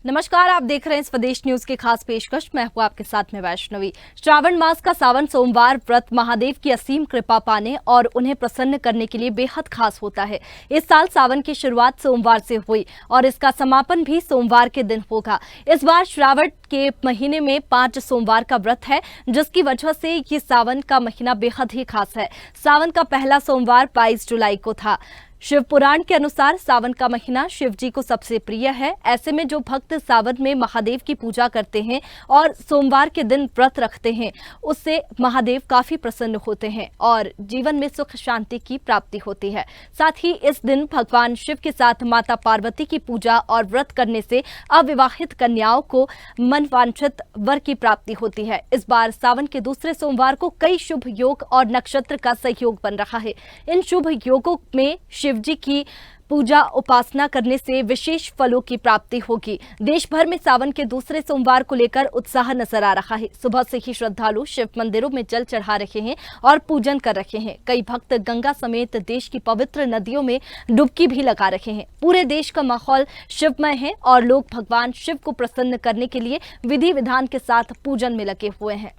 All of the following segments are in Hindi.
नमस्कार, आप देख रहे हैं स्वदेश न्यूज की खास पेशकश। मैं हूं आपके साथ में वैष्णवी। श्रावण मास का सावन सोमवार व्रत महादेव की असीम कृपा पाने और उन्हें प्रसन्न करने के लिए बेहद खास होता है। इस साल सावन की शुरुआत सोमवार से हुई और इसका समापन भी सोमवार के दिन होगा। इस बार श्रावण के महीने में 5 सोमवार का व्रत है, जिसकी वजह से ये सावन का महीना बेहद ही खास है। सावन का पहला सोमवार 22 जुलाई को था। शिव पुराण के अनुसार सावन का महीना शिव जी को सबसे प्रिय है। ऐसे में जो भक्त सावन में महादेव की पूजा करते हैं और सोमवार के दिन व्रत रखते हैं, उससे महादेव काफी प्रसन्न होते हैं और जीवन में सुख शांति की प्राप्ति होती है। साथ ही इस दिन भगवान शिव के साथ माता पार्वती की पूजा और व्रत करने से अविवाहित कन्याओं को मनवांछित वर की प्राप्ति होती है। इस बार सावन के दूसरे सोमवार को कई शुभ योग और नक्षत्र का सहयोग बन रहा है। इन शुभ योगों में शिव जी की पूजा उपासना करने से विशेष फलों की प्राप्ति होगी। देश भर में सावन के दूसरे सोमवार को लेकर उत्साह नजर आ रहा है। सुबह से ही श्रद्धालु शिव मंदिरों में जल चढ़ा रहे हैं और पूजन कर रहे हैं। कई भक्त गंगा समेत देश की पवित्र नदियों में डुबकी भी लगा रहे हैं। पूरे देश का माहौल शिवमय है और लोग भगवान शिव को प्रसन्न करने के लिए विधि विधान के साथ पूजन में लगे हुए हैं।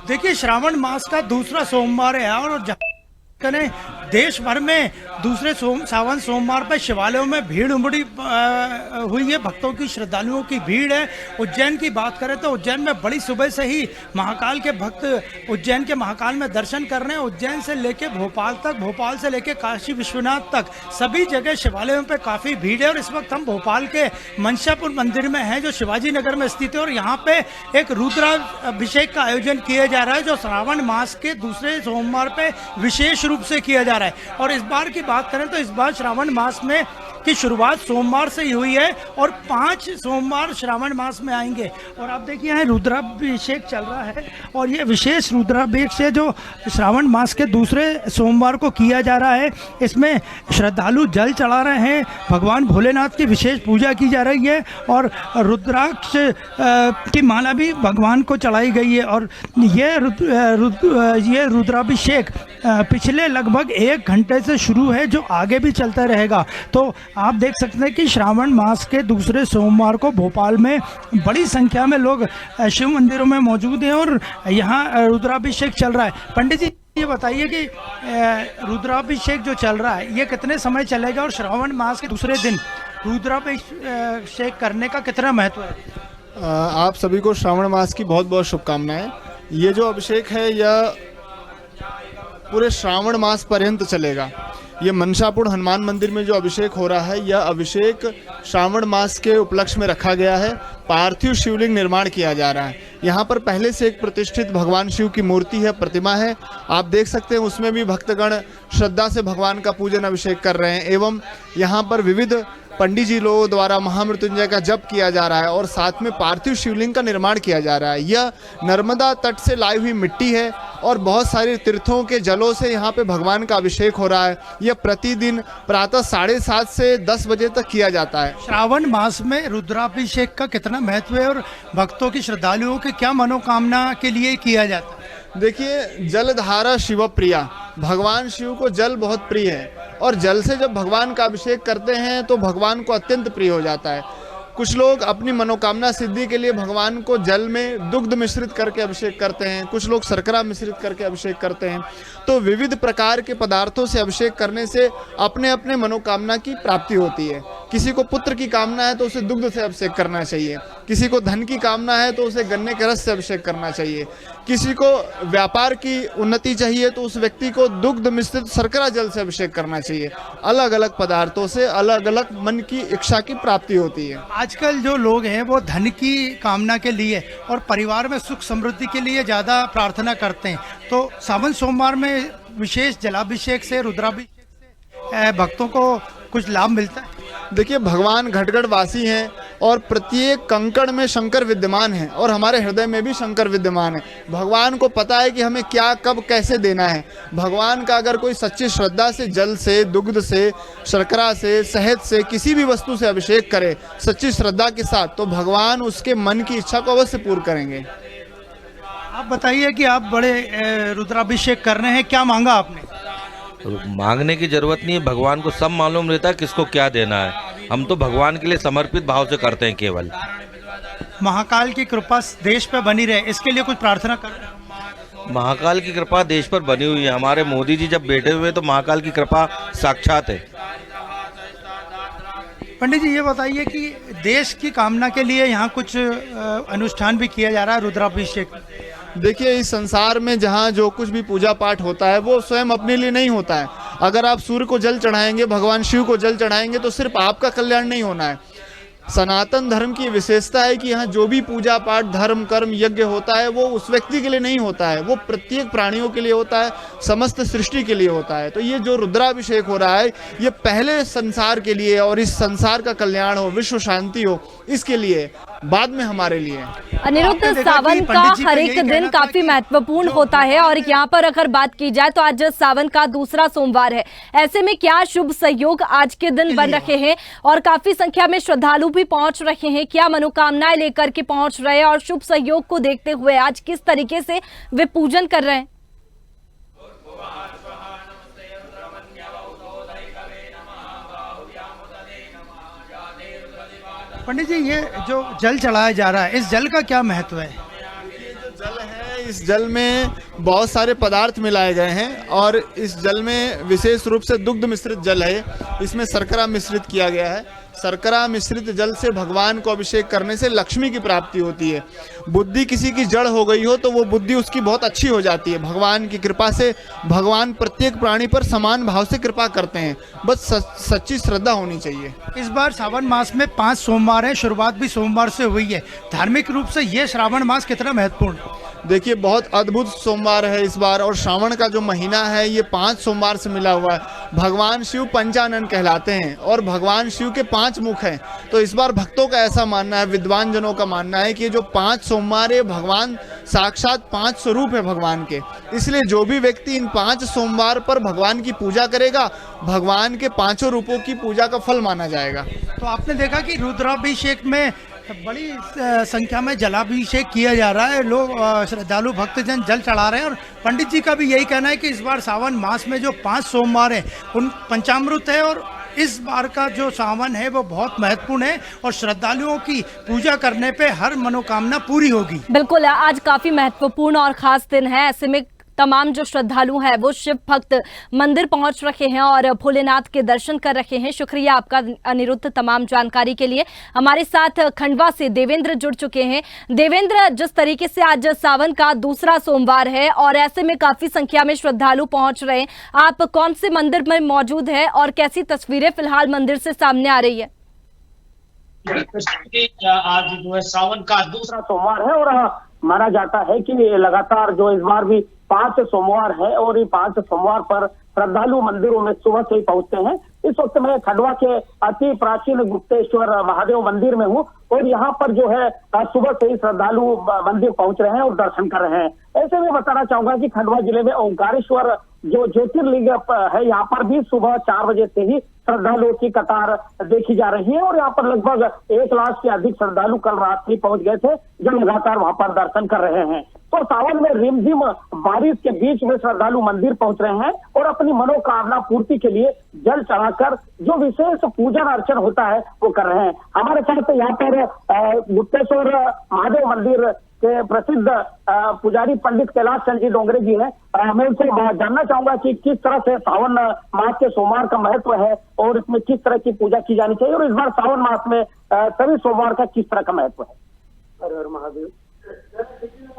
देखिए, श्रावण मास का दूसरा सोमवार है और करें देश भर में दूसरे सावन सोमवार पर शिवालयों में भीड़ उमड़ी हुई है। भक्तों की, श्रद्धालुओं की भीड़ है। उज्जैन की बात करें तो उज्जैन में बड़ी सुबह से ही महाकाल के भक्त उज्जैन के महाकाल में दर्शन कर रहे हैं। उज्जैन से लेके भोपाल तक, भोपाल से लेके काशी विश्वनाथ तक सभी जगह शिवालयों पे काफ़ी भीड़ है। और इस वक्त हम भोपाल के मंशापुर मंदिर में हैं, जो शिवाजी नगर में स्थित है। और यहाँ पे एक रुद्राभिषेक का आयोजन किया जा रहा है, जो श्रावण मास के दूसरे सोमवार पे विशेष रूप से किया जा रहा है। और इस बार की बात करें तो इस बार श्रावण मास में की शुरुआत सोमवार से ही हुई है और 5 सोमवार श्रावण मास में आएंगे। और आप देखिए, यहाँ रुद्राभिषेक चल रहा है और ये विशेष रुद्राभिषेक जो श्रावण मास के दूसरे सोमवार को किया जा रहा है, इसमें श्रद्धालु जल चढ़ा रहे हैं। भगवान भोलेनाथ की विशेष पूजा की जा रही है और रुद्राक्ष की माला भी भगवान को चढ़ाई गई है। और ये रुद्राभिषेक पिछले लगभग 1 घंटे से शुरू है, जो आगे भी चलता रहेगा। तो आप देख सकते हैं कि श्रावण मास के दूसरे सोमवार को भोपाल में बड़ी संख्या में लोग शिव मंदिरों में मौजूद हैं और यहाँ रुद्राभिषेक चल रहा है। पंडित जी, ये बताइए कि रुद्राभिषेक जो चल रहा है, ये कितने समय चलेगा और श्रावण मास के दूसरे दिन रुद्राभिषेक करने का कितना महत्व है? आप सभी को श्रावण मास की बहुत बहुत शुभकामनाएं। ये जो अभिषेक है यह पूरे श्रावण मास पर्यंत चलेगा। ये मनशापुर हनुमान मंदिर में जो अभिषेक हो रहा है, यह अभिषेक श्रावण मास के उपलक्ष्य में रखा गया है। पार्थिव शिवलिंग निर्माण किया जा रहा है। यहाँ पर पहले से एक प्रतिष्ठित भगवान शिव की मूर्ति है, प्रतिमा है, आप देख सकते हैं। उसमें भी भक्तगण श्रद्धा से भगवान का पूजन अभिषेक कर रहे हैं। एवं यहाँ पर विविध पंडित जी लोगों द्वारा महामृत्युंजय का जप किया जा रहा है और साथ में पार्थिव शिवलिंग का निर्माण किया जा रहा है। यह नर्मदा तट से लाई हुई मिट्टी है और बहुत सारे तीर्थों के जलों से यहाँ पे भगवान का अभिषेक हो रहा है। यह प्रतिदिन प्रातः 7:30 से 10 बजे तक किया जाता है। श्रावण मास में रुद्राभिषेक का कितना महत्व है और भक्तों की, श्रद्धालुओं की क्या मनोकामना के लिए किया जाता है? देखिए, जलधारा शिव प्रिया, भगवान शिव को जल बहुत प्रिय है और जल से जब भगवान का अभिषेक करते हैं तो भगवान को अत्यंत प्रिय हो जाता है। कुछ लोग अपनी मनोकामना सिद्धि के लिए भगवान को जल में दुग्ध मिश्रित करके अभिषेक करते हैं, कुछ लोग शर्करा मिश्रित करके अभिषेक करते हैं। तो विविध प्रकार के पदार्थों से अभिषेक करने से अपने अपने मनोकामना की प्राप्ति होती है। किसी को पुत्र की कामना है तो उसे दुग्ध से अभिषेक करना चाहिए, किसी को धन की कामना है तो उसे गन्ने के रस से अभिषेक करना चाहिए, किसी को व्यापार की उन्नति चाहिए तो उस व्यक्ति को दुग्ध मिश्रित शर्करा जल से अभिषेक करना चाहिए। अलग अलग पदार्थों से अलग अलग मन की इच्छा की प्राप्ति होती है। आजकल जो लोग हैं वो धन की कामना के लिए और परिवार में सुख समृद्धि के लिए ज़्यादा प्रार्थना करते हैं। तो सावन सोमवार में विशेष जलाभिषेक से, रुद्राभिषेक से भक्तों को कुछ लाभ मिलता है? देखिए, भगवान घटगढ़ वासी हैं और प्रत्येक कंकड़ में शंकर विद्यमान है और हमारे हृदय में भी शंकर विद्यमान है। भगवान को पता है कि हमें क्या, कब, कैसे देना है। भगवान का अगर कोई सच्ची श्रद्धा से जल से, दुग्ध से, शर्करा से, शहद से, किसी भी वस्तु से अभिषेक करे सच्ची श्रद्धा के साथ, तो भगवान उसके मन की इच्छा को अवश्य पूर्ण करेंगे। आप बताइए कि आप बड़े रुद्राभिषेक कर रहे हैं, क्या मांगा आपने? मांगने की जरूरत नहीं है, भगवान को सब मालूम रहता है किसको क्या देना है। हम तो भगवान के लिए समर्पित भाव से करते हैं केवल। महाकाल की कृपा देश पे बनी रहे, इसके लिए कुछ प्रार्थना कर। महाकाल की कृपा देश पर बनी हुई है। हमारे मोदी जी जब बैठे हुए तो महाकाल की कृपा साक्षात है। पंडित जी ये बताइए कि देश की कामना के लिए यहाँ कुछ अनुष्ठान भी किया जा रहा है, रुद्राभिषेक। देखिए, इस संसार में जहाँ जो कुछ भी पूजा पाठ होता है वो स्वयं अपने लिए नहीं होता है। अगर आप सूर्य को जल चढ़ाएंगे, भगवान शिव को जल चढ़ाएंगे तो सिर्फ आपका कल्याण नहीं होना है। सनातन धर्म की विशेषता है कि यहाँ जो भी पूजा पाठ, धर्म, कर्म, यज्ञ होता है वो उस व्यक्ति के लिए नहीं होता है, वो प्रत्येक प्राणियों के लिए होता है, समस्त सृष्टि के लिए होता है। तो ये जो रुद्राभिषेक हो रहा है ये पहले संसार के लिए और इस संसार का कल्याण हो, विश्व शांति हो, इसके लिए, बाद में हमारे लिए। अनिरुद्ध, सावन का हर एक दिन काफी महत्वपूर्ण होता है और यहाँ पर अगर बात की जाए तो आज सावन का दूसरा सोमवार है। ऐसे में क्या शुभ संयोग आज के दिन बन रखे हैं और काफी संख्या में श्रद्धालु भी पहुंच रहे हैं, क्या मनोकामनाएं लेकर के पहुंच रहे हैं और शुभ संयोग को देखते हुए आज किस तरीके से वे पूजन कर रहे हैं? पंडित जी ये जो जल चढ़ाया जा रहा है, इस जल का क्या महत्व है? जल है, इस जल में बहुत सारे पदार्थ मिलाए गए हैं और इस जल में विशेष रूप से दुग्ध मिश्रित जल है। इसमें शर्करा मिश्रित किया गया है। शर्करा मिश्रित जल से भगवान को अभिषेक करने से लक्ष्मी की प्राप्ति होती है। बुद्धि किसी की जड़ हो गई हो तो वो बुद्धि उसकी बहुत अच्छी हो जाती है। भगवान की कृपा से भगवान प्रत्येक प्राणी पर समान भाव से कृपा करते हैं, बस सच्ची श्रद्धा होनी चाहिए। इस बार सावन मास में 5 सोमवार है, शुरुआत भी सोमवार से हुई है। धार्मिक रूप से ये श्रावण मास कितना महत्वपूर्ण? देखिए, बहुत अद्भुत सोमवार है इस बार और श्रावण का जो महीना है ये 5 सोमवार से मिला हुआ है। भगवान शिव पंचानन कहलाते हैं और भगवान शिव के 5 मुख हैं। तो इस बार भक्तों का ऐसा मानना है, विद्वान जनों का मानना है कि ये जो 5 सोमवार है भगवान साक्षात 5 स्वरूप है भगवान के। इसलिए जो भी व्यक्ति इन 5 सोमवार पर भगवान की पूजा करेगा, भगवान के 5 रूपों की पूजा का फल माना जाएगा। तो आपने देखा कि रुद्राभिषेक में बड़ी संख्या में जलाभिषेक किया जा रहा है, लोग श्रद्धालु भक्तजन जल चढ़ा रहे हैं और पंडित जी का भी यही कहना है कि इस बार सावन मास में जो 5 सोमवार हैं उन पंचामृत है और इस बार का जो सावन है वो बहुत महत्वपूर्ण है और श्रद्धालुओं की पूजा करने पे हर मनोकामना पूरी होगी। बिल्कुल, आज काफी महत्वपूर्ण और खास दिन है। ऐसे में तमाम जो श्रद्धालु हैं वो शिव भक्त मंदिर पहुंच रखे हैं और भोलेनाथ के दर्शन कर रहे हैं। शुक्रिया आपका अनिरुद्ध तमाम जानकारी के लिए। हमारे साथ खंडवा से देवेंद्र जुड़ चुके हैं। देवेंद्र, जिस तरीके से आज सावन का दूसरा सोमवार है और ऐसे में काफी संख्या में श्रद्धालु पहुंच रहे हैं, आप कौन से मंदिर में मौजूद है और कैसी तस्वीरें फिलहाल मंदिर से सामने आ रही है? आज जो है सावन का दूसरा सोमवार है और माना जाता है कि लगातार जो इस बार भी 5 सोमवार है और ये 5 सोमवार पर श्रद्धालु मंदिरों में सुबह से ही पहुंचते हैं। इस वक्त मैं खंडवा के अति प्राचीन गुप्तेश्वर महादेव मंदिर में हूँ और यहाँ पर जो है सुबह से ही श्रद्धालु मंदिर पहुंच रहे हैं और दर्शन कर रहे हैं। ऐसे में बताना चाहूंगा कि खंडवा जिले में ओंकारेश्वर जो ज्योतिर्लिंग है यहाँ पर भी सुबह 4 बजे से ही श्रद्धालुओं की कतार देखी जा रही है और यहाँ पर लगभग 1 लाख से अधिक श्रद्धालु कल रात ही पहुंच गए थे जो लगातार वहां पर दर्शन कर रहे हैं। तो सावन में रिमझिम बारिश के बीच में श्रद्धालु मंदिर पहुंच रहे हैं और अपनी मनोकामना पूर्ति के लिए जल चढ़ाकर जो विशेष पूजन अर्चन होता है वो कर रहे हैं। हमारे साथ यहाँ पर गुप्तेश्वर महादेव मंदिर के प्रसिद्ध पुजारी पंडित कैलाश चंद जी डोंगरे जी हैं। मैं उनसे जानना चाहूंगा कि किस तरह से सावन मास के सोमवार का महत्व है और इसमें किस तरह की पूजा की जानी चाहिए और इस बार सावन मास में सभी सोमवार का किस तरह का महत्व है। हर हर महादेव।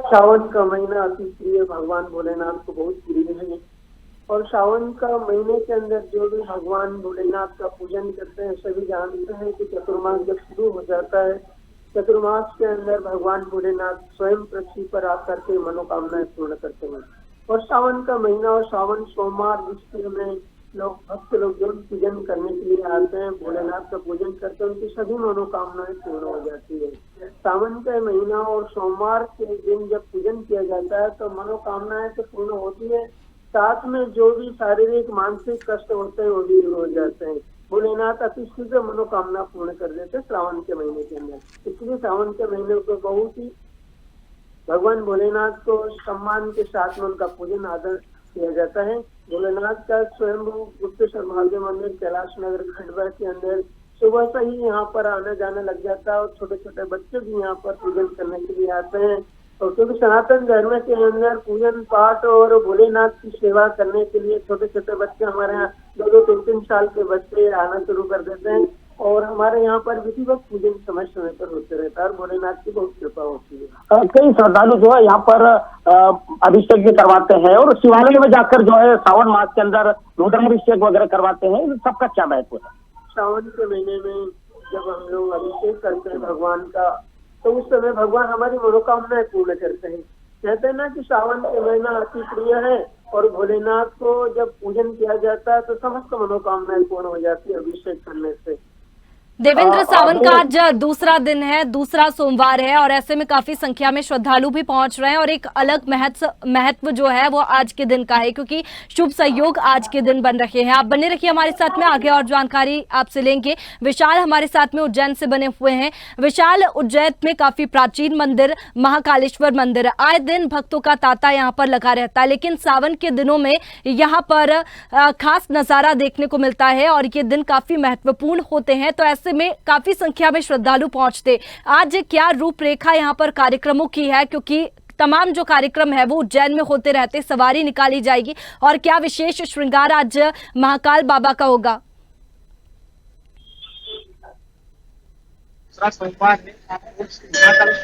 सावन का महीना अति प्रिय भगवान भोलेनाथ को बहुत प्रिय है और सावन का महीने के अंदर जो भी भगवान भोलेनाथ का पूजन करते हैं सभी जानते हैं कि चतुर्मास जब शुरू हो जाता है, चतुर्मास के अंदर भगवान भोलेनाथ स्वयं पृथ्वी पर आकर के मनोकामनाएं पूर्ण करते हैं और सावन का महीना और सावन सोमवार जिसके में लोग भक्त लोग जो पूजन करने के लिए आते हैं, भोलेनाथ का पूजन करते हैं, उनकी सभी मनोकामनाएं पूर्ण हो जाती है। सावन का महीना और सोमवार के दिन जब पूजन किया जाता है तो मनोकामनाएं तो पूर्ण होती है, साथ में जो भी शारीरिक मानसिक कष्ट होते हैं वो भी दूर हो जाते हैं। भोलेनाथ अति शीघ्र मनोकामना पूर्ण कर देते हैं श्रावण के महीने के अंदर। इसलिए सावन के महीने को बहुत ही भगवान भोलेनाथ को सम्मान के साथ में उनका पूजन आदर किया जाता है। भोलेनाथ का स्वयंभू गुप्तेश्वर महादेव मंदिर कैलाश नगर खंडवा के अंदर सुबह से ही यहाँ पर आने जाने लग जाता है और छोटे छोटे बच्चे भी यहाँ पर पूजन करने के लिए आते हैं। और क्योंकि सनातन धर्म के अंदर पूजन पाठ और भोलेनाथ की सेवा करने के लिए छोटे छोटे बच्चे हमारे यहाँ 2-3 साल के बच्चे आना शुरू कर देते हैं और हमारे यहाँ पर विधिवत पूजन समय समय पर होते रहता है और भोलेनाथ की बहुत कृपा होती है। कई श्रद्धालु जो है यहाँ पर अभिषेक भी करवाते हैं और शिवालय में जाकर जो है सावन मास के अंदर रुद्राभिषेक वगैरह करवाते हैं। इन सबका क्या महत्व है? सावन के महीने में जब हम लोग अभिषेक करते हैं भगवान का तो उस समय भगवान हमारी मनोकामनाएं पूर्ण करते हैं। कहते हैं ना कि सावन के महीना अति प्रिय है और भोलेनाथ को जब पूजन किया जाता है तो समस्त मनोकामनाएं पूर्ण हो जाती है अभिषेक करने से। देवेंद्र, सावन का आज दूसरा दिन है, दूसरा सोमवार है और ऐसे में काफी संख्या में श्रद्धालु भी पहुंच रहे हैं और एक अलग महत्व जो है वो आज के दिन का है क्योंकि शुभ संयोग आज के दिन बन रहे हैं। आप बने रखिए हमारे साथ में, आगे और जानकारी आपसे लेंगे। विशाल हमारे साथ में उज्जैन से बने हुए हैं। विशाल, उज्जैन में काफी प्राचीन मंदिर महाकालेश्वर मंदिर, आए दिन भक्तों का तांता यहाँ पर लगा रहता है, लेकिन सावन के दिनों में यहाँ पर खास नजारा देखने को मिलता है और ये दिन काफी महत्वपूर्ण होते हैं। तो ऐसे में काफी संख्या में श्रद्धालु पहुंचते, आज क्या रूपरेखा यहाँ पर कार्यक्रमों की है क्योंकि तमाम जो कार्यक्रम है वो उज्जैन में होते रहते, सवारी निकाली जाएगी और क्या विशेष श्रृंगार आज महाकाल बाबा का होगा? सोमवार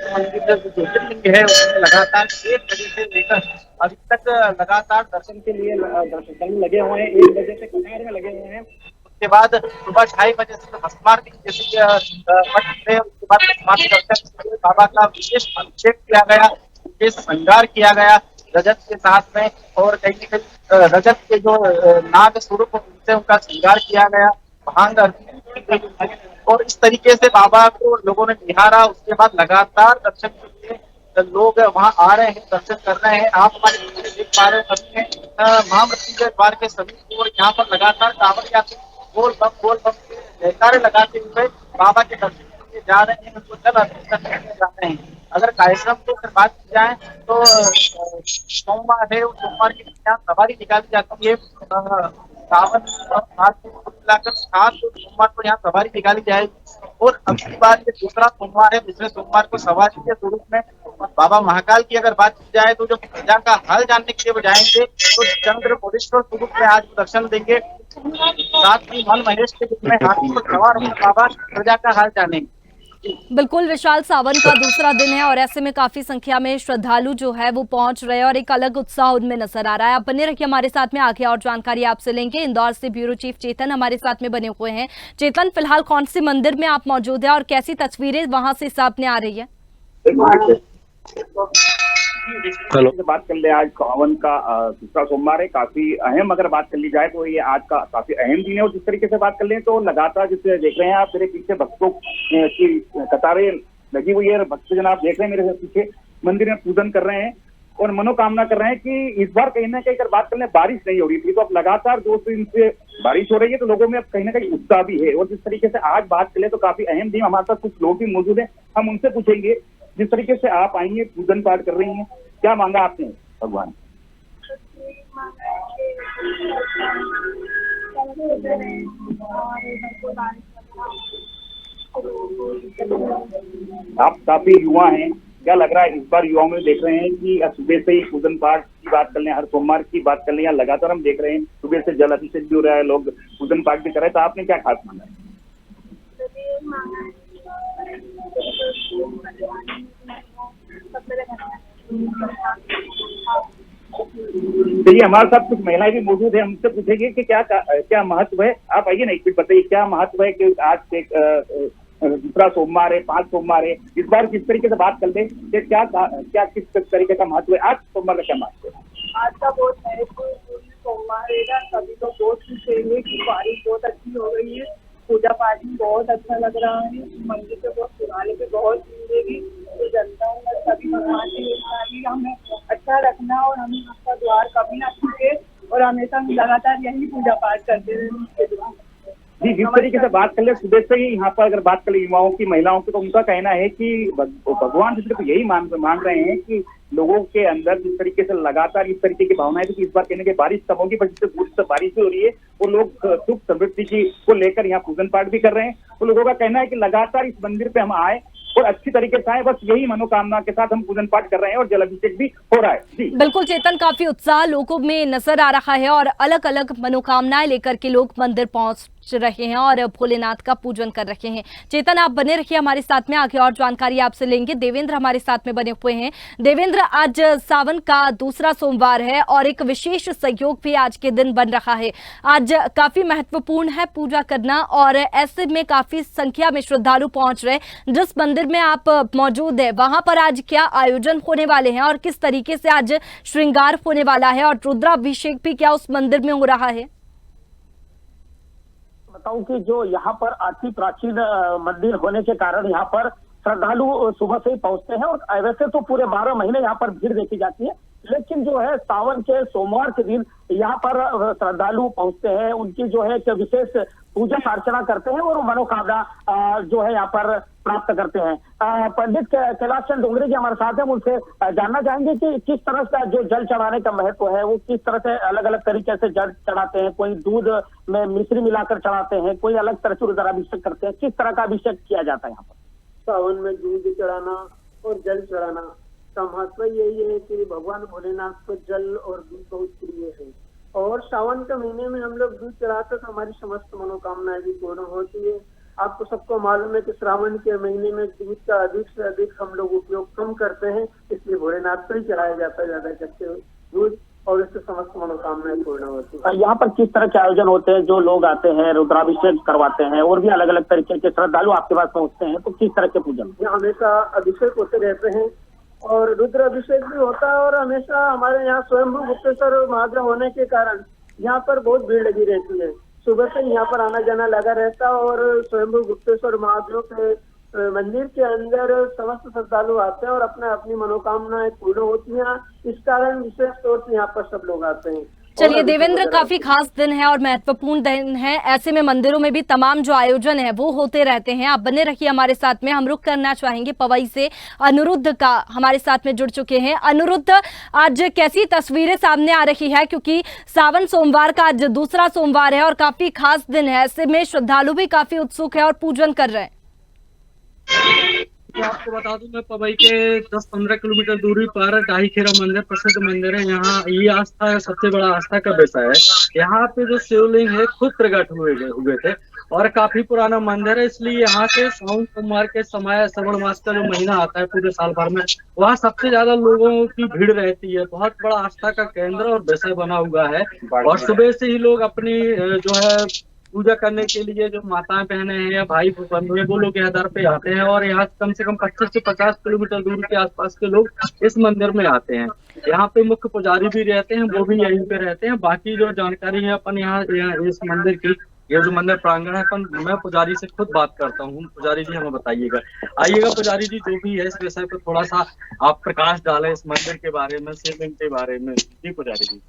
मंदिर जो ज्योतिर्लिंग है उसमें लगातार 1 बजे से लेकर अभी तक लगातार दर्शन के लिए श्रद्धालु लगे हुए हैं। 1 बजे से कतार में लगे हुए हैं। उसके बाद सुबह 2:30 बजे से भस्मारती जैसे उसके बाद भस्मारती दर्शन बाबा का विशेष अभिषेक किया गया, विशेष श्रृंगार किया गया रजत के साथ में और कहीं रजत के जो नाग स्वरूप उनसे उनका श्रृंगार किया गया, भांग और इस तरीके से बाबा को लोगों ने निहारा। उसके बाद लगातार दर्शन के लिए लोग वहां आ रहे हैं, दर्शन कर रहे हैं। आप हमारे देख पा रहे हैं महामृत्युंजय द्वार के सभी और यहाँ पर लगातार कांवड़ यात्री गोल बम के जयकारे लगाते हुए बाबा के दर्शन के लिए जा रहे हैं, उनको जल अर्पित करने के लिए जा रहे हैं। अगर कार्यक्रम की अगर बात की जाए तो सोमवार है, सोमवार की यहाँ सवारी निकाली जाती है। सावन मिलाकर 7 सोमवार को यहाँ सवारी निकाली जाएगी और अगली बार ये दूसरा सोमवार है, पिछले सोमवार को सवारी के स्वरूप में बाबा महाकाल की अगर बात की जाए तो जो प्रजा का हाल जानने के लिए वो जाएंगे तो चंद्र मोलेश्वर स्वरूप में आज दर्शन देंगे। साथ ही मन महेश के रूप में हाथी पर सवार होकर बाबा प्रजा का हाल जानेंगे। बिल्कुल विशाल, सावन का दूसरा दिन है और ऐसे में काफी संख्या में श्रद्धालु जो है वो पहुंच रहे हैं और एक अलग उत्साह उनमें नजर आ रहा है। आप बने रखिए हमारे साथ में, आगे और जानकारी आपसे लेंगे। इंदौर से ब्यूरो चीफ चेतन हमारे साथ में बने हुए हैं। चेतन, फिलहाल कौन से मंदिर में आप मौजूद है और कैसी तस्वीरें वहां से सामने आ रही है? बात कर ले, आज सावन का दूसरा सोमवार है, काफी अहम अगर बात कर ली जाए तो ये आज का काफी अहम दिन है। और जिस तरीके से बात कर लें तो लगातार जिसे देख रहे हैं आप, मेरे पीछे भक्तों की कतारें लगी हुई है। भक्तजन आप देख रहे हैं मेरे पीछे मंदिर में पूजन कर रहे हैं और मनोकामना कर रहे हैं कि इस बार कहीं ना कहीं अगर बात कर लें बारिश नहीं हो रही थी, तो अब लगातार 2 दिन से बारिश हो रही है तो लोगों में अब कहीं ना कहीं उत्साह भी है। और जिस तरीके से आज बात कर ले तो काफी अहम दिन, हमारे साथ कुछ लोग भी मौजूद है, हम उनसे पूछेंगे जिस तरीके से आप आई हैं, पूजन पाठ कर रही हैं, क्या मांगा आपने भगवान? आप काफी युवा हैं, क्या लग रहा है इस बार युवाओं में देख रहे हैं कि सुबह से ही पूजन पाठ की बात कर लें, हर सोमवार की बात कर लें या लगातार हम देख रहे हैं सुबह से जल अभिषेक भी हो रहा है, लोग पूजन पाठ भी कर रहे हैं, तो आपने क्या खास मांगा है? चलिए, हमारे साथ कुछ महिलाएं भी मौजूद है, हमसे पूछेंगे कि क्या महत्व है। आप आइए ना, एक मिनट बताइए क्या महत्व है कि आज से दूसरा सोमवार है, 5 सोमवार है, इस बार किस तरीके से बात कर ले कि क्या किस तरीके का महत्व है, आज सोमवार का क्या महत्व है? आज का बहुत महत्वपूर्ण सोमवार है, सभी को बहुत खुश है कि बारिश बहुत अच्छी हो गई है, पूजा पाठ भी बहुत अच्छा लग रहा है, मंदिर पे बहुत पुराने पे बहुत भीड़ है, तो जनता सभी भगवान की हमें अच्छा रखना और हमें आपका द्वार कभी ना छूटे और हमेशा लगातार यही पूजा पाठ करते रहे। जी, जिस तरीके से बात कर ले सुबह से ही यहाँ पर अगर बात कर ले युवाओं की, महिलाओं की, तो उनका कहना है कि भगवान से सिर्फ यही मांग रहे हैं कि लोगों के अंदर जिस तरीके से लगातार इस तरीके की भावनाएं थी कि इस बार कहने की बारिश कम होगी, पर जिससे दूर से बारिश हो रही है, वो लोग सुख समृद्धि की को लेकर यहाँ पूजन पाठ भी कर रहे हैं। तो लोगों का कहना है कि लगातार इस मंदिर पे हम आए और अच्छी तरीके से आए, बस यही मनोकामना के साथ हम पूजन पाठ कर रहे हैं और जल अभिषेक भी हो रहा है। जी बिल्कुल चेतन, काफी उत्साह लोगों में नजर आ रहा है और अलग अलग मनोकामनाएं लेकर के लोग मंदिर पहुंच रहे हैं और भोलेनाथ का पूजन कर रहे हैं। चेतन, आप बने रहिए हमारे साथ में, आगे और जानकारी आपसे लेंगे। देवेंद्र हमारे साथ में बने हुए हैं। देवेंद्र, आज सावन का दूसरा सोमवार है और एक विशेष सहयोग भी आज के दिन बन रहा है। आज काफी महत्वपूर्ण है पूजा करना और ऐसे में काफी संख्या में श्रद्धालु पहुंच रहे। जिस मंदिर में आप मौजूद है वहां पर आज क्या आयोजन होने वाले हैं और किस तरीके से आज श्रृंगार होने वाला है और रुद्राभिषेक भी क्या उस मंदिर में हो रहा है? बताऊं कि जो यहाँ पर अति प्राचीन मंदिर होने के कारण यहाँ पर श्रद्धालु सुबह से ही पहुंचते हैं और वैसे तो पूरे 12 महीने यहाँ पर भीड़ देखी जाती है, लेकिन जो है सावन के सोमवार के दिन यहाँ पर श्रद्धालु पहुंचते हैं, उनकी जो है विशेष पूजा अर्चना करते हैं और मनोकामना जो है यहाँ पर प्राप्त करते हैं। पंडित कैलाश चंद डोंगरे जी हमारे साथ हैं, उनसे जानना चाहेंगे कि किस तरह का जो जल चढ़ाने का महत्व है, वो किस तरह से अलग अलग तरीके से जल चढ़ाते हैं। कोई दूध में मिश्री मिलाकर चढ़ाते हैं, कोई अलग तरह से रुद्राभिषेक करते हैं, किस तरह का अभिषेक किया जाता है यहाँ पर? सावन में दूध चढ़ाना और जल चढ़ाना का महत्व यही है कि भगवान भोलेनाथ को जल और दूध बहुत प्रिय है और सावन के महीने में हम लोग दूध चढ़ाते तो हमारी समस्त मनोकामनाएं भी पूर्ण होती है। आपको सबको मालूम है कि श्रावण के महीने में दूध का अधिक से अधिक हम लोग उपयोग कम करते हैं, इसलिए भोलेनाथ को ही चढ़ाया जाता है ज्यादा करके दूध और इससे समस्त मनोकामनाएं पूर्ण होती है। यहाँ पर किस तरह के आयोजन होते हैं? जो लोग आते हैं रुद्राभिषेक करवाते हैं और भी अलग अलग तरीके के श्रद्धालु आपके पास पहुँचते हैं, तो किस तरह के पूजन? यहाँ हमेशा अभिषेक होते रहते हैं और रुद्र अभिषेक भी होता है और हमेशा हमारे यहाँ स्वयंभू गुप्तेश्वर महादेव होने के कारण यहाँ पर बहुत भीड़ लगी रहती है। सुबह से यहाँ पर आना जाना लगा रहता है और स्वयंभू गुप्तेश्वर महादेव के मंदिर के अंदर समस्त श्रद्धालु आते हैं और अपने अपनी मनोकामनाएं पूर्ण होती हैं। इस कारण विशेष तौर से यहाँ पर सब लोग आते हैं। चलिए देवेंद्र, काफी खास दिन है और महत्वपूर्ण दिन है, ऐसे में मंदिरों में भी तमाम जो आयोजन है वो होते रहते हैं। आप बने रहिए हमारे साथ में। हम रुख करना चाहेंगे पवई से अनिरुद्ध का हमारे साथ में जुड़ चुके हैं। अनिरुद्ध, आज कैसी तस्वीरें सामने आ रही है, क्योंकि सावन सोमवार का आज दूसरा सोमवार है और काफी खास दिन है, ऐसे में श्रद्धालु भी काफी उत्सुक है और पूजन कर रहे हैं। तो आपको बता दूं, मैं पवई के 10-15 किलोमीटर दूरी पर डाहीखेड़ा मंदिर प्रसिद्ध मंदिर है। यहाँ ये आस्था है, सबसे बड़ा आस्था का विषय है। यहाँ पे जो शिवलिंग है खुद प्रकट हुए थे और काफी पुराना मंदिर है, इसलिए यहाँ से सावन सोमवार के समय श्रावण मास का जो महीना आता है पूरे साल भर में, वहाँ सबसे ज्यादा लोगों की भीड़ रहती है। बहुत बड़ा आस्था का केंद्र और विषय बना हुआ है और सुबह से ही लोग अपनी जो है पूजा करने के लिए जो माताएं बहनें हैं या भाई बंधु हैं वो लोग यहाँ दर पे आते हैं और यहाँ कम से कम 25 से 50 किलोमीटर दूर के आसपास के लोग इस मंदिर में आते हैं। यहाँ पे मुख्य पुजारी भी रहते हैं, वो भी यहीं पे रहते हैं। बाकी जो जानकारी है अपन यहाँ इस मंदिर की, ये जो मंदिर प्रांगण है, अपन मैं पुजारी से खुद बात करता हूँ। पुजारी जी हमें बताइएगा, आइएगा पुजारी जी, जो भी है इस विषय पे थोड़ा सा आप प्रकाश डालें इस मंदिर के बारे में, शिवलिंग के बारे में। जी पुजारी जी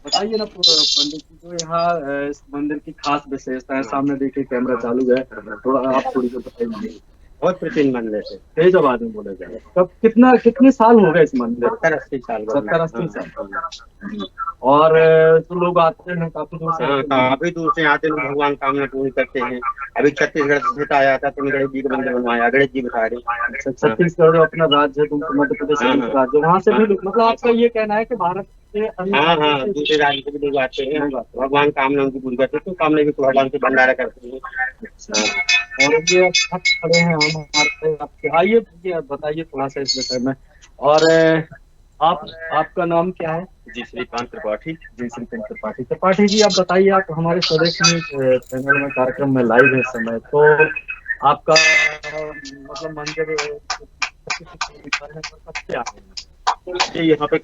बताइए ना पंडित जी, जो यहाँ इस मंदिर की खास विशेषता है। सामने देखिए कैमरा चालू है, थोड़ा आप थोड़ी सी बताइए। बहुत प्राचीन मंदिर है, तेज आवाज में बोले जाए। कब कितने साल हो गए इस मंदिर? 70-80 साल। 70-80 साल। और जो लोग आते हैं काफी दूर से, काफी दूर से आते हैं, भगवान कामना पूरी करते हैं। अभी छत्तीसगढ़ से आया था तो गणेश जी का मंदिर बनवाया, गणेश जी बता रहे। छत्तीसगढ़ जो अपना राज्य है, मध्य प्रदेश राज्य, वहाँ से भी मतलब आपका ये कहना है कि भारत हाँ दूसरे राज्य से भी लोग आते हैं, भगवान कामना उनकी पूरी करते हैं, तो कामना की भगवान से भंडारा करते हैं। और ये खड़े हैं हम आपके, आइए बताइए थोड़ा सा इस विषय में। और आपका नाम क्या है? जी श्रीकांत त्रिपाठी। जी श्रीकांत त्रिपाठी। त्रिपाठी जी आप बताइए, आप हमारे स्वदेश न्यूज चैनल में कार्यक्रम में लाइव है इस समय, तो आपका मतलब मंदिर यहाँ पे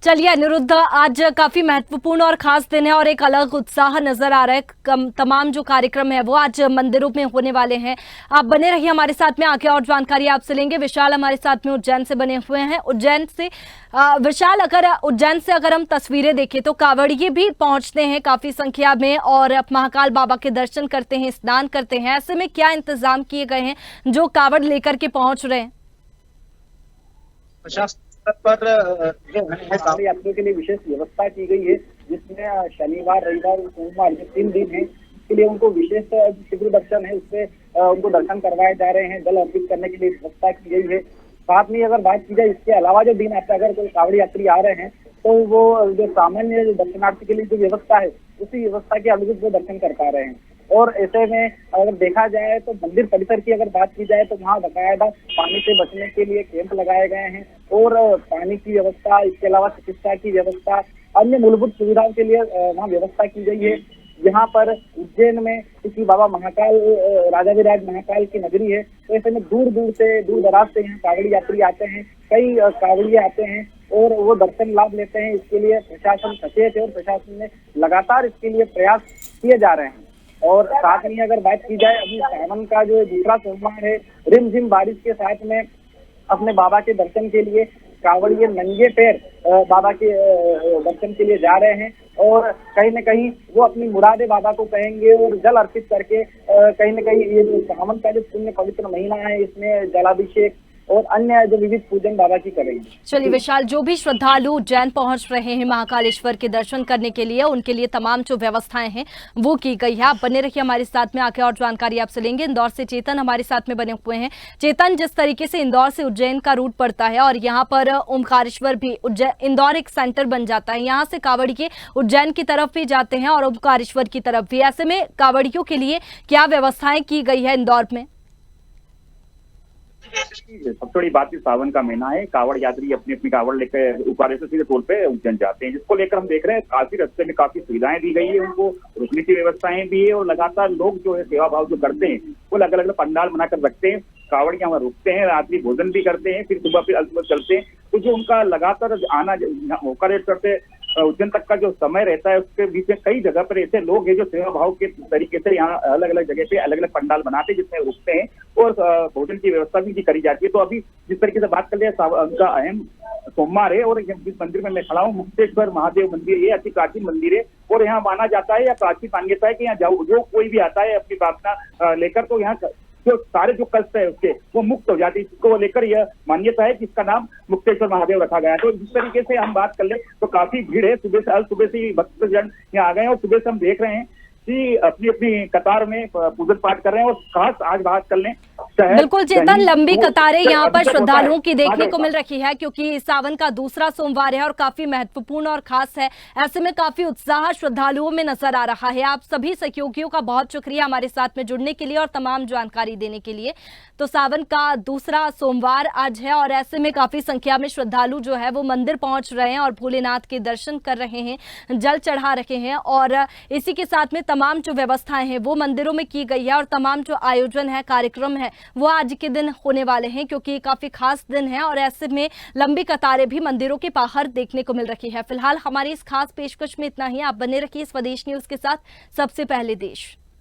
चलिए अनिरुद्ध, आज काफी महत्वपूर्ण और खास दिन है और एक अलग उत्साह नजर आ रहा है। तमाम जो कार्यक्रम है वो आज मंदिरों में होने वाले हैं। आप बने रहिए हमारे साथ में, आगे और जानकारी आपसे लेंगे। विशाल हमारे साथ में उज्जैन से बने हुए हैं। उज्जैन से विशाल, उज्जैन से अगर हम तस्वीरें देखें तो कांवड़िए भी पहुंचते हैं काफी संख्या में और महाकाल बाबा के दर्शन करते हैं, स्नान करते हैं। ऐसे में क्या इंतजाम किए गए हैं जो कांवड़ लेकर के पहुंच रहे हैं? प्रशासन पर जो है कांवड़ यात्रियों के लिए विशेष व्यवस्था की गई है, जिसमें शनिवार, रविवार और सोमवार जो 3 दिन है, इसके लिए उनको विशेष शीघ्र दर्शन है, उससे उनको दर्शन करवाए जा रहे हैं। जल अर्पित करने के लिए व्यवस्था की गई है। साथ में अगर बात की जाए, इसके अलावा जो दिन आता है, अगर कोई कांवड़ यात्री आ रहे हैं तो वो जो सामान्य जो दर्शनार्थी के लिए जो व्यवस्था है, उसी व्यवस्था के अनुरूप वो दर्शन कर पा रहे हैं। और ऐसे में अगर देखा जाए तो मंदिर परिसर की अगर बात की जाए तो वहाँ बाकायदा पानी से बचने के लिए कैंप लगाए गए हैं और पानी की व्यवस्था, इसके अलावा चिकित्सा की व्यवस्था, अन्य मूलभूत सुविधाओं के लिए वहाँ व्यवस्था की गई है। यहाँ पर उज्जैन में क्योंकि बाबा महाकाल, राजाधिराज महाकाल की नगरी है, तो ऐसे में दूर दराज से यहाँ कांवड़ी यात्री आते हैं। कई कांवड़िए आते हैं और वो दर्शन लाभ लेते हैं। इसके लिए प्रशासन सचेत है और प्रशासन ने लगातार इसके लिए प्रयास किए जा रहे हैं। और साथ में अगर बात की जाए, अभी सावन का जो दूसरा सोमवार है, रिमझिम बारिश के साथ में अपने बाबा के दर्शन के लिए कांवड़िए नंगे पैर बाबा के दर्शन के लिए जा रहे हैं और कहीं न कहीं वो अपनी मुरादे बाबा को कहेंगे और जल अर्पित करके कहीं न कहीं ये जो सावन का जो पुण्य पवित्र महीना है, इसमें जलाभिषेक और अन्य जो विविध पूजन बाबा की करेंगे। चलिए विशाल, जो भी श्रद्धालु उज्जैन पहुंच रहे हैं महाकालेश्वर के दर्शन करने के लिए, उनके लिए तमाम जो व्यवस्थाएं हैं वो की गई है। आप बने रहिए हमारे साथ में, आगे और जानकारी आपसे लेंगे। इंदौर से चेतन हमारे साथ में बने हुए हैं। चेतन, जिस तरीके से इंदौर से उज्जैन का रूट पड़ता है और यहाँ पर ओमकारेश्वर भी, इंदौर एक सेंटर बन जाता है, यहाँ से कांवड़िए उज्जैन की तरफ भी जाते हैं और ओमकारेश्वर की तरफ भी। ऐसे में कांवड़ियों के लिए क्या व्यवस्थाएं की गई है इंदौर में? सबसे बड़ी बात सावन का महीना है, कांवड़ यात्री अपनी अपनी कांवड़ लेकर ओमकारेश्वर सीधे तौर पे उज्जैन जाते हैं, जिसको लेकर हम देख रहे हैं काफी रास्ते में काफी सुविधाएं दी गई है, उनको रुकने की व्यवस्थाएं भी है और लगातार लोग जो है सेवा भाव जो करते हैं वो अलग अलग पंडाल बनाकर रखते हैं। कांवड़िया वहाँ रुकते हैं, रात्रि भोजन भी करते हैं, फिर सुबह फिर अलग चलते हैं। तो जो उनका लगातार आना ओमकारेश्वर से उज्जैन तक का जो समय रहता है, उसके बीच में कई जगह पर ऐसे लोग हैं जो सेवा भाव के तरीके से यहाँ अलग अलग जगह पे अलग अलग पंडाल बनाते हैं, जिसमें रुकते हैं और भोजन की व्यवस्था भी करी जाती है। तो अभी जिस तरीके से बात कर लिया, उनका अहम सोमवार है और जिस मंदिर में मैं खड़ा हूँ, मुक्तेश्वर महादेव मंदिर, ये अति प्राचीन मंदिर है और यहाँ माना जाता है या प्राचीन मान्यता है कि यहाँ जो कोई भी आता है अपनी प्रार्थना लेकर, तो यहाँ जो सारे जो कष्ट है उसके वो मुक्त हो जाती है। इसको लेकर यह मान्यता है कि इसका नाम मुक्तेश्वर महादेव रखा गया है। तो जिस तरीके से हम बात कर ले तो काफी भीड़ है, सुबह से भक्तजन यहाँ आ गए हैं और सुबह से हम देख रहे हैं कि अपनी अपनी कतार में पूजन पाठ कर रहे हैं। और खास आज बात कर लें, बिल्कुल चेतन, लंबी कतारें यहाँ पर श्रद्धालुओं की देखने को मिल रही है क्योंकि सावन का दूसरा सोमवार है और काफी महत्वपूर्ण और खास है। ऐसे में काफी उत्साह श्रद्धालुओं में नजर आ रहा है। आप सभी सहयोगियों का बहुत शुक्रिया हमारे साथ में जुड़ने के लिए और तमाम जानकारी देने के लिए। तो सावन का दूसरा सोमवार आज है और ऐसे में काफी संख्या में श्रद्धालु जो है वो मंदिर पहुंच रहे हैं और भोलेनाथ के दर्शन कर रहे हैं, जल चढ़ा रहे हैं और इसी के साथ में तमाम जो व्यवस्थाएं हैं वो मंदिरों में की गई है और तमाम जो आयोजन है, कार्यक्रम है, वो आज के दिन होने वाले हैं क्योंकि काफी खास दिन है और ऐसे में लंबी कतारें भी मंदिरों के बाहर देखने को मिल रही है। फिलहाल हमारी इस खास पेशकश में इतना ही। आप बने रखिए स्वदेश न्यूज के साथ, सबसे पहले देश।